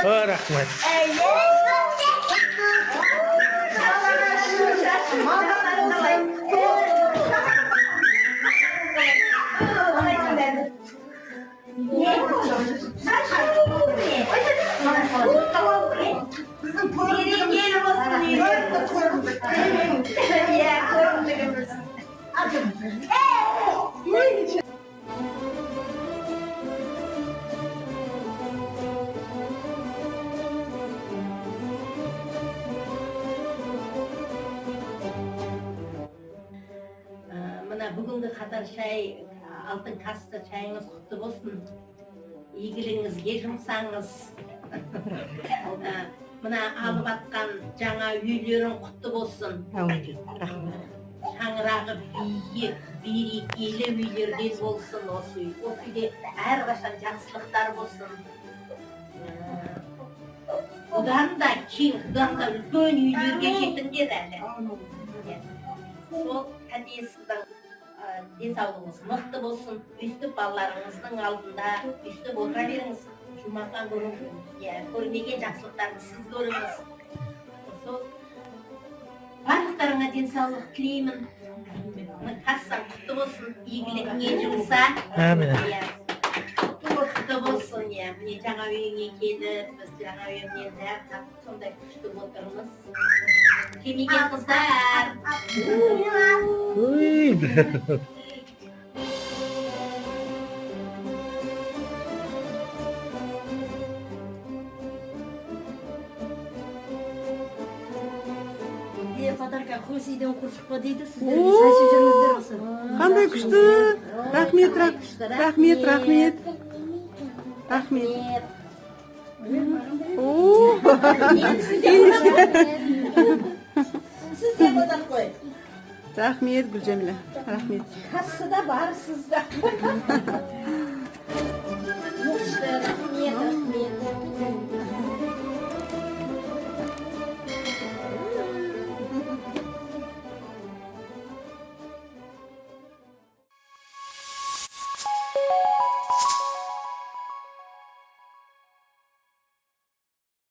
Рахмет. Мына бүгінгі қатар шай, алтын касса чайыңыз құтты болсын. Игілігіңізге жұмсаңыз. Мына алып атқан жаңа үйлерің құтты болсын. Шаңырағы биік, берекелі үйлерден болсын осы үй. Осы үйде әрқашан жақсылықтар болсын. Бұдан да кең, бұдан да үлкен үйлерге жетіңдер әлі. Сол әдейі сіздің денсаулығыңыз мықты болсын, өстіп балаларыңыздың алдында өстіп отыра беріңіз. Жұмақтан көрмеген жақсылықтарды сіз көріңіз. Сол барлықтарыңа денсаулық тілеймін. Кассаң құтты болсын, игілігіңе жұмса. Құтты болсын, міне жаңа үйіңе келіп, біз жаңа үйіңнен дәп сондай күшті отырмыз. Кемеген қыздар. Подарка хош үйден қошықпа дейді, сіздер шашып жүріңіздер осы. Қандай күшті. Рахмет, рахмет, рахмет. Рахмет. Сізде бодар қой. Рахмет, Гүлжәмилә. Рахмет. Кассада барсыздар. Рахмет, рахмет.